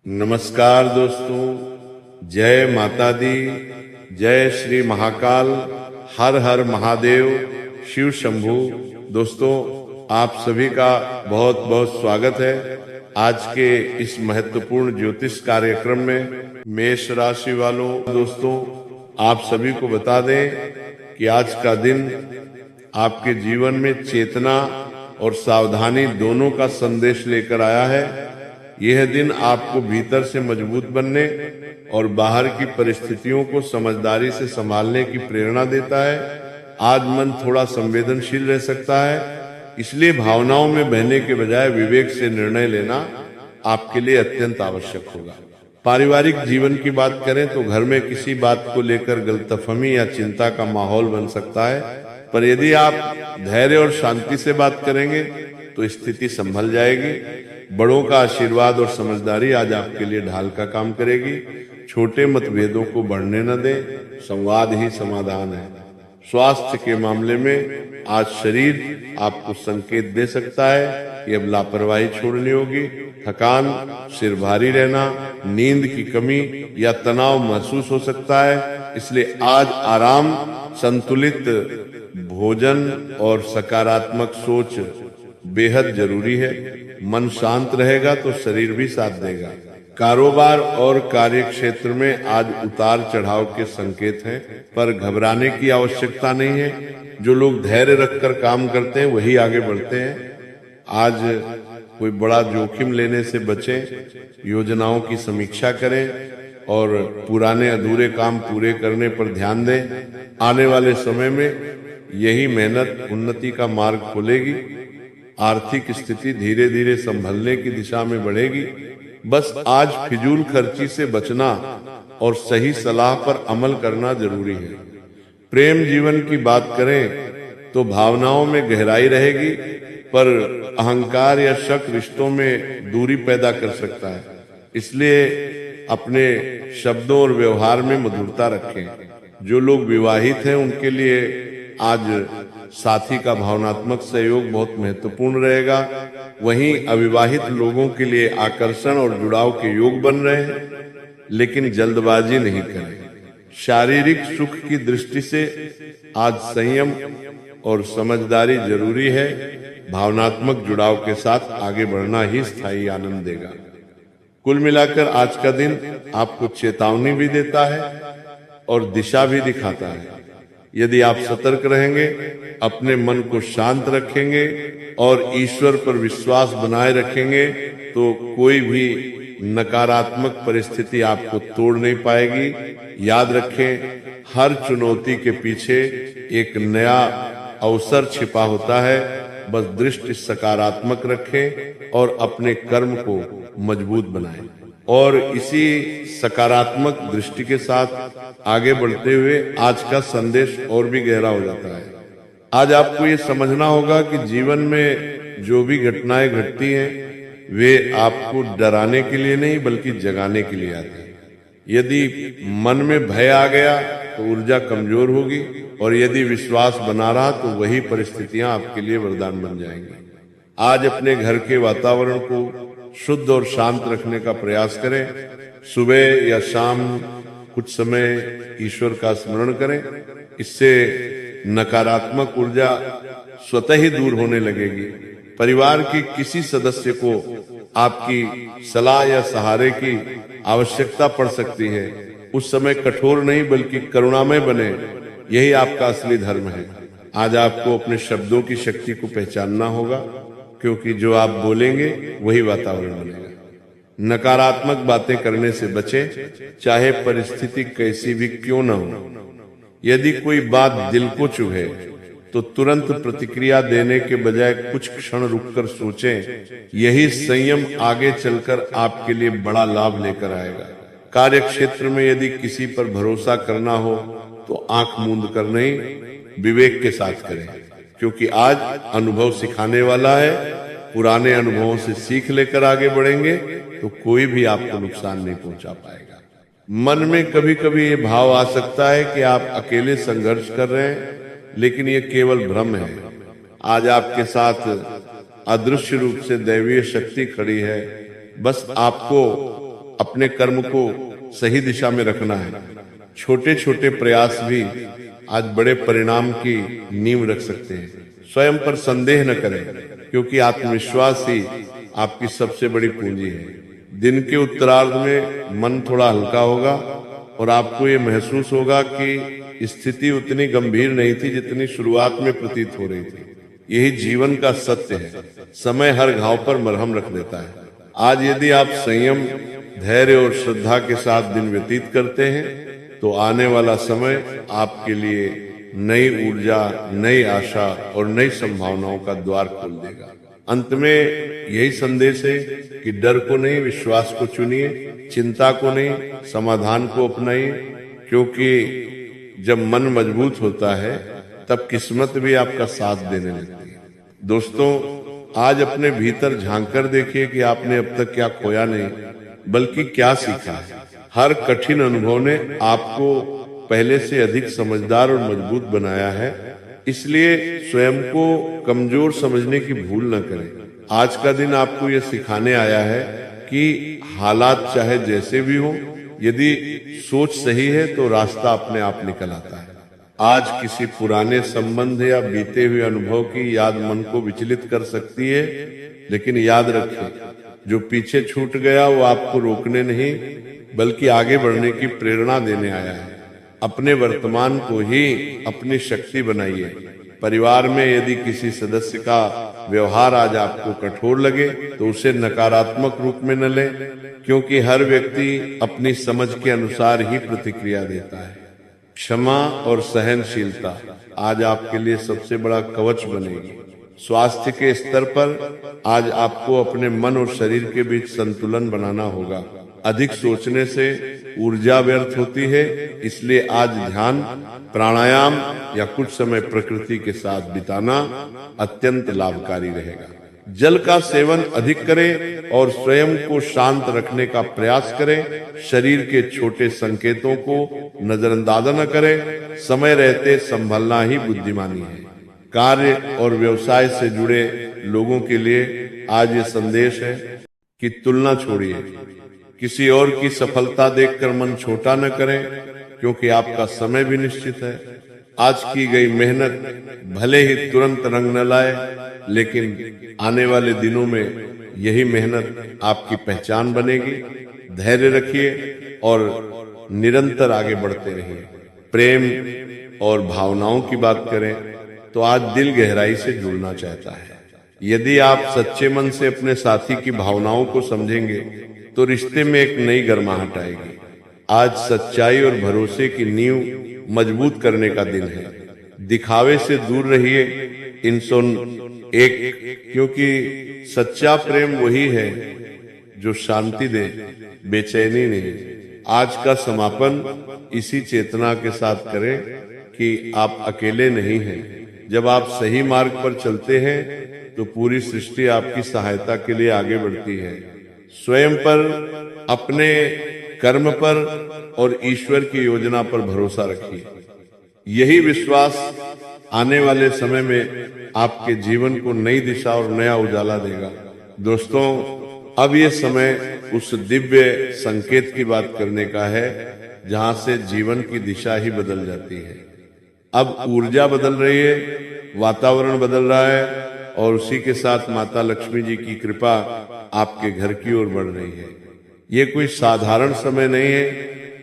नमस्कार दोस्तों, जय माता दी, जय श्री महाकाल, हर हर महादेव, शिव शंभु। दोस्तों, आप सभी का बहुत बहुत स्वागत है आज के इस महत्वपूर्ण ज्योतिष कार्यक्रम में। मेष राशि वालों, दोस्तों, आप सभी को बता दें कि आज का दिन आपके जीवन में चेतना और सावधानी दोनों का संदेश लेकर आया है। यह दिन आपको भीतर से मजबूत बनने और बाहर की परिस्थितियों को समझदारी से संभालने की प्रेरणा देता है। आज मन थोड़ा संवेदनशील रह सकता है, इसलिए भावनाओं में बहने के बजाय विवेक से निर्णय लेना आपके लिए अत्यंत आवश्यक होगा। पारिवारिक जीवन की बात करें तो घर में किसी बात को लेकर गलतफहमी या चिंता का माहौल बन सकता है, पर यदि आप धैर्य और शांति से बात करेंगे तो स्थिति संभल जाएगी। बड़ों का आशीर्वाद और समझदारी आज आपके लिए ढाल का काम करेगी। छोटे मतभेदों को बढ़ने न दें, संवाद ही समाधान है। स्वास्थ्य के मामले में आज शरीर आपको संकेत दे सकता है कि अब लापरवाही छोड़नी होगी। थकान, सिर भारी रहना, नींद की कमी या तनाव महसूस हो सकता है, इसलिए आज आराम, संतुलित भोजन और सकारात्मक सोच बेहद जरूरी है। मन शांत रहेगा तो शरीर भी साथ देगा। कारोबार और कार्य क्षेत्र में आज उतार चढ़ाव के संकेत हैं, पर घबराने की आवश्यकता नहीं है। जो लोग धैर्य रखकर काम करते हैं वही आगे बढ़ते हैं। आज कोई बड़ा जोखिम लेने से बचें, योजनाओं की समीक्षा करें और पुराने अधूरे काम पूरे करने पर ध्यान दें। आने वाले समय में यही मेहनत उन्नति का मार्ग खोलेगी। आर्थिक स्थिति धीरे धीरे संभलने की दिशा में बढ़ेगी। बस आज फिजूल खर्ची से बचना और सही सलाह पर अमल करना जरूरी है। प्रेम जीवन की बात करें तो भावनाओं में गहराई रहेगी, पर अहंकार या शक रिश्तों में दूरी पैदा कर सकता है। इसलिए अपने शब्दों और व्यवहार में मधुरता रखें। जो लोग विवाहित हैं उनके लिए आज साथी का भावनात्मक सहयोग बहुत महत्वपूर्ण रहेगा। वहीं अविवाहित लोगों के लिए आकर्षण और जुड़ाव के योग बन रहे हैं, लेकिन जल्दबाजी नहीं करें। शारीरिक सुख की दृष्टि से आज संयम और समझदारी जरूरी है। भावनात्मक जुड़ाव के साथ आगे बढ़ना ही स्थायी आनंद देगा। कुल मिलाकर आज का दिन आपको चेतावनी भी देता है और दिशा भी दिखाता है। यदि आप सतर्क रहेंगे, अपने मन को शांत रखेंगे और ईश्वर पर विश्वास बनाए रखेंगे तो कोई भी नकारात्मक परिस्थिति आपको तोड़ नहीं पाएगी। याद रखें, हर चुनौती के पीछे एक नया अवसर छिपा होता है। बस दृष्टि सकारात्मक रखें और अपने कर्म को मजबूत बनाएं। और इसी सकारात्मक दृष्टि के साथ आगे बढ़ते हुए आज का संदेश और भी गहरा हो जाता है। आज आपको ये समझना होगा कि जीवन में जो भी घटनाएं घटती हैं वे आपको डराने के लिए नहीं बल्कि जगाने के लिए आती हैं। यदि मन में भय आ गया तो ऊर्जा कमजोर होगी, और यदि विश्वास बना रहा तो वही परिस्थितियां आपके लिए वरदान बन जाएंगी। आज अपने घर के वातावरण को शुद्ध और शांत रखने का प्रयास करें। सुबह या शाम कुछ समय ईश्वर का स्मरण करें। इससे नकारात्मक ऊर्जा स्वतः ही दूर होने लगेगी। परिवार के किसी सदस्य को आपकी सलाह या सहारे की आवश्यकता पड़ सकती है। उस समय कठोर नहीं बल्कि करुणामय बने, यही आपका असली धर्म है। आज आपको अपने शब्दों की शक्ति को पहचानना होगा, क्योंकि जो आप बोलेंगे वही वातावरण बनेगा। नकारात्मक बातें करने से बचें, चाहे परिस्थिति कैसी भी क्यों न हो। यदि कोई बात दिल को चुभे तो तुरंत प्रतिक्रिया देने के बजाय कुछ क्षण रुककर सोचें। यही संयम आगे चलकर आपके लिए बड़ा लाभ लेकर आएगा। कार्य क्षेत्र में यदि किसी पर भरोसा करना हो तो आंख मूंद कर नहीं, विवेक के साथ करें, क्योंकि आज अनुभव सिखाने वाला है। पुराने अनुभवों से सीख लेकर आगे बढ़ेंगे तो कोई भी आपको नुकसान नहीं पहुंचा पाएगा। मन में कभी कभी ये भाव आ सकता है कि आप अकेले संघर्ष कर रहे हैं, लेकिन ये केवल भ्रम है। आज आपके साथ अदृश्य रूप से दैवीय शक्ति खड़ी है। बस आपको अपने कर्म को सही दिशा में रखना है। छोटे छोटे प्रयास भी आज बड़े परिणाम की नींव रख सकते हैं। स्वयं पर संदेह न करें, क्योंकि आत्मविश्वास ही आपकी सबसे बड़ी पूंजी है। दिन के उत्तरार्ध में मन थोड़ा हल्का होगा और आपको ये महसूस होगा कि स्थिति उतनी गंभीर नहीं थी जितनी शुरुआत में प्रतीत हो रही थी। यही जीवन का सत्य है। समय हर घाव पर मरहम रख देता है। आज यदि आप संयम, धैर्य और श्रद्धा के साथ दिन व्यतीत करते हैं तो आने वाला समय आपके लिए नई ऊर्जा, नई आशा और नई संभावनाओं का द्वार खोल देगा। अंत में यही संदेश है कि डर को नहीं, विश्वास को चुनिए, चिंता को नहीं, समाधान को अपनाइए, क्योंकि जब मन मजबूत होता है तब किस्मत भी आपका साथ देने लगती है। दोस्तों, आज अपने भीतर झांक कर देखिए कि आपने अब तक क्या खोया नहीं, बल्कि क्या सीखा है। हर कठिन अनुभव ने आपको पहले से अधिक समझदार और मजबूत बनाया है। इसलिए स्वयं को कमजोर समझने की भूल न करें। आज का दिन आपको यह सिखाने आया है कि हालात चाहे जैसे भी हो, यदि सोच सही है तो रास्ता अपने आप निकल आता है। आज किसी पुराने संबंध या बीते हुए अनुभव की याद मन को विचलित कर सकती है, लेकिन याद रखें, जो पीछे छूट गया वो आपको रोकने नहीं बल्कि आगे बढ़ने की प्रेरणा देने आया है। अपने वर्तमान को ही अपनी शक्ति बनाइए। परिवार में यदि किसी सदस्य का व्यवहार आज आपको कठोर लगे तो उसे नकारात्मक रूप में न लें, क्योंकि हर व्यक्ति अपनी समझ के अनुसार ही प्रतिक्रिया देता है। क्षमा और सहनशीलता आज आपके लिए सबसे बड़ा कवच बनेगी। स्वास्थ्य के स्तर पर आज आपको अपने मन और शरीर के बीच संतुलन बनाना होगा। अधिक सोचने से ऊर्जा व्यर्थ होती है, इसलिए आज ध्यान, प्राणायाम या कुछ समय प्रकृति के साथ बिताना अत्यंत लाभकारी रहेगा। जल का सेवन अधिक करें और स्वयं को शांत रखने का प्रयास करें। शरीर के छोटे संकेतों को नजरअंदाज न करें। समय रहते संभलना ही बुद्धिमानी है। कार्य और व्यवसाय से जुड़े लोगों के लिए आज ये संदेश है कि तुलना छोड़िए। किसी और की सफलता देखकर मन छोटा न करें, क्योंकि आपका समय भी निश्चित है। आज की गई मेहनत भले ही तुरंत रंग न लाए, लेकिन आने वाले दिनों में यही मेहनत आपकी पहचान बनेगी। धैर्य रखिए और निरंतर आगे बढ़ते रहिए। प्रेम और भावनाओं की बात करें तो आज दिल गहराई से जुड़ना चाहता है। यदि आप सच्चे मन से अपने साथी की भावनाओं को समझेंगे तो रिश्ते में एक नई गर्माहट आएगी। आज सच्चाई और भरोसे की नींव मजबूत करने का दिन है। दिखावे से दूर रहिए, क्योंकि सच्चा प्रेम वही है जो शांति दे, बेचैनी नहीं। आज का समापन इसी चेतना के साथ करें कि आप अकेले नहीं हैं। जब आप सही मार्ग पर चलते हैं तो पूरी सृष्टि आपकी सहायता के लिए आगे बढ़ती है। स्वयं पर, अपने कर्म पर और ईश्वर की योजना पर भरोसा रखिए। यही विश्वास आने वाले समय में आपके जीवन को नई दिशा और नया उजाला देगा। दोस्तों, अब ये समय उस दिव्य संकेत की बात करने का है जहां से जीवन की दिशा ही बदल जाती है। अब ऊर्जा बदल रही है, वातावरण बदल रहा है और उसी के साथ माता लक्ष्मी जी की कृपा आपके घर की ओर बढ़ रही है। ये कोई साधारण समय नहीं है,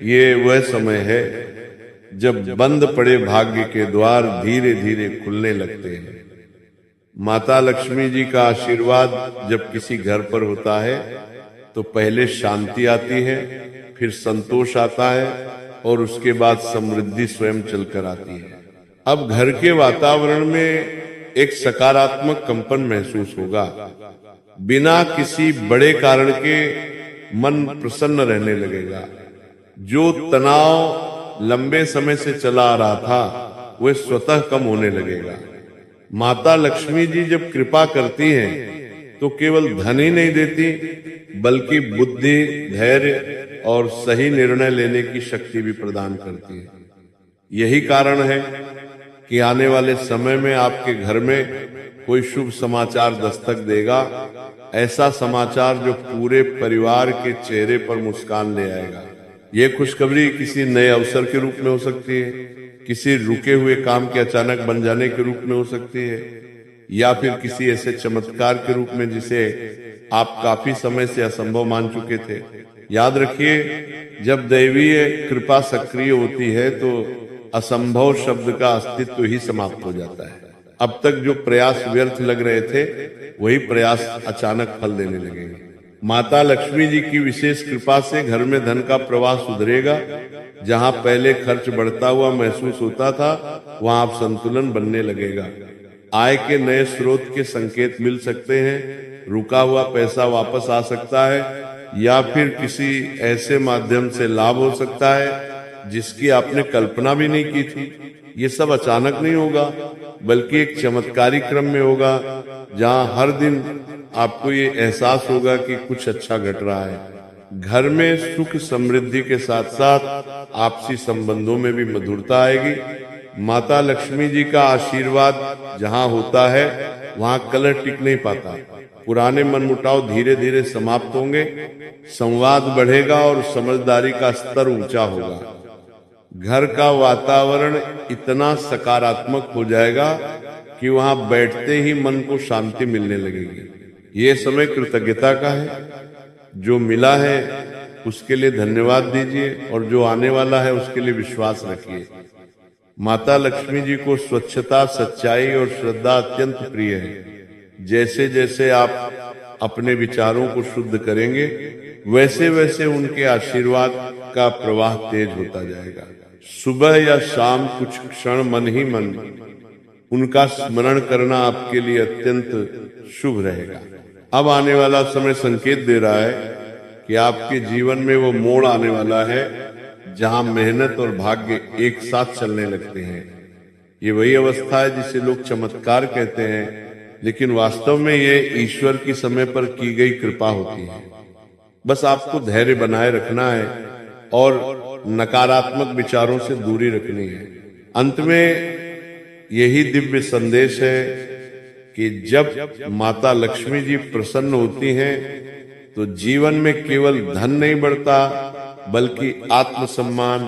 ये वह समय है जब बंद पड़े भाग्य के द्वार धीरे धीरे खुलने लगते हैं। माता लक्ष्मी जी का आशीर्वाद जब किसी घर पर होता है तो पहले शांति आती है, फिर संतोष आता है और उसके बाद समृद्धि स्वयं चलकर आती है। अब घर के वातावरण में एक सकारात्मक कंपन महसूस होगा। बिना किसी बड़े कारण के मन प्रसन्न रहने लगेगा। जो तनाव लंबे समय से चला आ रहा था वह स्वतः कम होने लगेगा। माता लक्ष्मी जी जब कृपा करती हैं तो केवल धन ही नहीं देती, बल्कि बुद्धि, धैर्य और सही निर्णय लेने की शक्ति भी प्रदान करती है। यही कारण है कि आने वाले समय में आपके घर में कोई शुभ समाचार दस्तक देगा ऐसा समाचार जो पूरे परिवार के चेहरे पर मुस्कान ले आएगा। ये खुशखबरी किसी नए अवसर के रूप में हो सकती है, किसी रुके हुए काम के अचानक बन जाने के रूप में हो सकती है, या फिर किसी ऐसे चमत्कार के रूप में जिसे आप काफी समय से असंभव मान चुके थे। याद रखिए, जब दैवीय कृपा सक्रिय होती है तो असंभव शब्द का अस्तित्व ही समाप्त हो जाता है। अब तक जो प्रयास व्यर्थ लग रहे थे, वही प्रयास अचानक फल देने लगेंगे। माता लक्ष्मी जी की विशेष कृपा से घर में धन का प्रवाह सुधरेगा। जहां पहले खर्च बढ़ता हुआ महसूस होता था, वहां अब संतुलन बनने लगेगा। आय के नए स्रोत के संकेत मिल सकते हैं। रुका हुआ पैसा वापस आ सकता है, या फिर किसी ऐसे माध्यम से लाभ हो सकता है जिसकी आपने कल्पना भी नहीं की थी। ये सब अचानक नहीं होगा, बल्कि एक चमत्कारी क्रम में होगा, जहां हर दिन आपको ये एहसास होगा कि कुछ अच्छा घट रहा है। घर में सुख समृद्धि के साथ साथ आपसी संबंधों में भी मधुरता आएगी। माता लक्ष्मी जी का आशीर्वाद जहां होता है, वहां कलह टिक नहीं पाता। पुराने मनमुटाव धीरे धीरे समाप्त होंगे, संवाद बढ़ेगा और समझदारी का स्तर ऊंचा होगा। घर का वातावरण इतना सकारात्मक हो जाएगा कि वहां बैठते ही मन को शांति मिलने लगेगी। ये समय कृतज्ञता का है। जो मिला है उसके लिए धन्यवाद दीजिए, और जो आने वाला है उसके लिए विश्वास रखिए। माता लक्ष्मी जी को स्वच्छता, सच्चाई और श्रद्धा अत्यंत प्रिय है। जैसे जैसे आप अपने विचारों को शुद्ध करेंगे, वैसे वैसे उनके आशीर्वाद का प्रवाह तेज होता जाएगा। सुबह या शाम कुछ क्षण मन ही मन उनका स्मरण करना आपके लिए अत्यंत शुभ रहेगा। अब आने वाला समय संकेत दे रहा है कि आपके जीवन में वो मोड़ आने वाला है जहां मेहनत और भाग्य एक साथ चलने लगते हैं। ये वही अवस्था है जिसे लोग चमत्कार कहते हैं, लेकिन वास्तव में ये ईश्वर की समय पर की गई कृपा होती है। बस आपको धैर्य बनाए रखना है और नकारात्मक विचारों से दूरी रखनी है। अंत में यही दिव्य संदेश है कि जब माता लक्ष्मी जी प्रसन्न होती हैं तो जीवन में केवल धन नहीं बढ़ता, बल्कि आत्मसम्मान,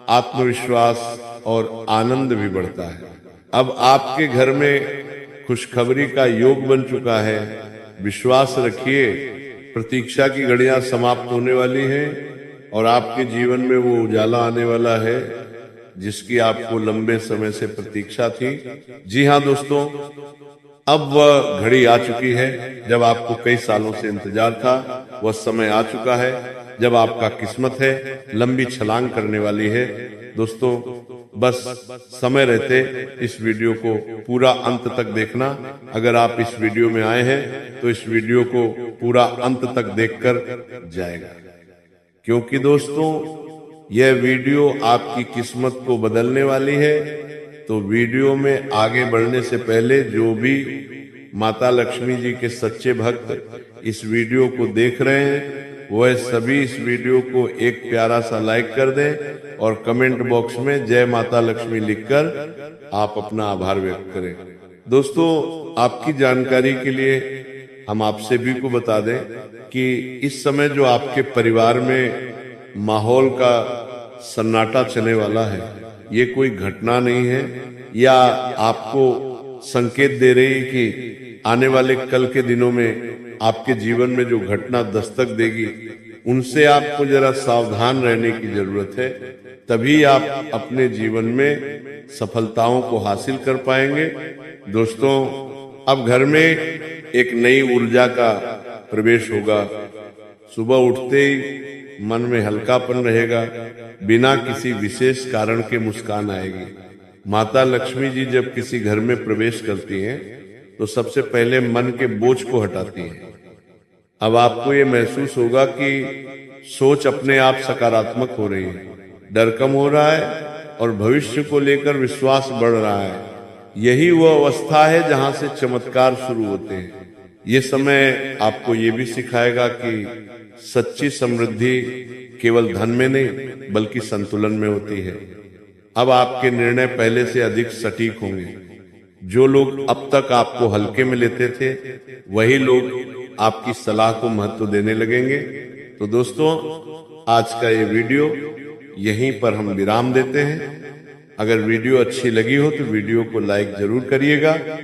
आत्मविश्वास और आनंद भी बढ़ता है। अब आपके घर में खुशखबरी का योग बन चुका है। विश्वास रखिए, प्रतीक्षा की घड़ियां समाप्त होने वाली हैं और आपके जीवन में वो उजाला आने वाला है जिसकी आपको लंबे समय से प्रतीक्षा थी। जी हाँ दोस्तों, अब वह घड़ी आ चुकी है जब आपको कई सालों से इंतजार था। वह समय आ चुका है जब आपका किस्मत है लंबी छलांग करने वाली है। दोस्तों, बस समय रहते इस वीडियो को पूरा अंत तक देखना। अगर आप इस वीडियो में आए हैं तो इस वीडियो को पूरा अंत तक देखकर जाएगा, क्योंकि दोस्तों यह वीडियो आपकी किस्मत को बदलने वाली है। तो वीडियो में आगे बढ़ने से पहले जो भी माता लक्ष्मी जी के सच्चे भक्त इस वीडियो को देख रहे हैं, वह सभी इस वीडियो को एक प्यारा सा लाइक कर दें और कमेंट बॉक्स में जय माता लक्ष्मी लिखकर आप अपना आभार व्यक्त करें। दोस्तों, आपकी जानकारी के लिए हम आप सभी को बता दें कि इस समय जो आपके परिवार में माहौल का सन्नाटा चलने वाला है, ये कोई घटना नहीं है या आपको संकेत दे रही है कि आने वाले कल के दिनों में आपके जीवन में जो घटना दस्तक देगी, उनसे आपको जरा सावधान रहने की जरूरत है। तभी आप अपने जीवन में सफलताओं को हासिल कर पाएंगे। दोस्तों, अब घर में एक नई ऊर्जा का प्रवेश होगा। सुबह उठते ही मन में हल्कापन रहेगा, बिना किसी विशेष कारण के मुस्कान आएगी। माता लक्ष्मी जी जब किसी घर में प्रवेश करती हैं तो सबसे पहले मन के बोझ को हटाती हैं। अब आपको ये महसूस होगा कि सोच अपने आप सकारात्मक हो रही है, डर कम हो रहा है और भविष्य को लेकर विश्वास बढ़ रहा है। यही वो अवस्था है जहां से चमत्कार शुरू होते हैं। ये समय आपको ये भी सिखाएगा कि सच्ची समृद्धि केवल धन में नहीं बल्कि संतुलन में होती है। अब आपके निर्णय पहले से अधिक सटीक होंगे। जो लोग अब तक आपको हल्के में लेते थे, वही लोग आपकी सलाह को महत्व देने लगेंगे। तो दोस्तों, आज का ये वीडियो यहीं पर हम विराम देते हैं। अगर वीडियो अच्छी लगी हो तो वीडियो को लाइक जरूर करिएगा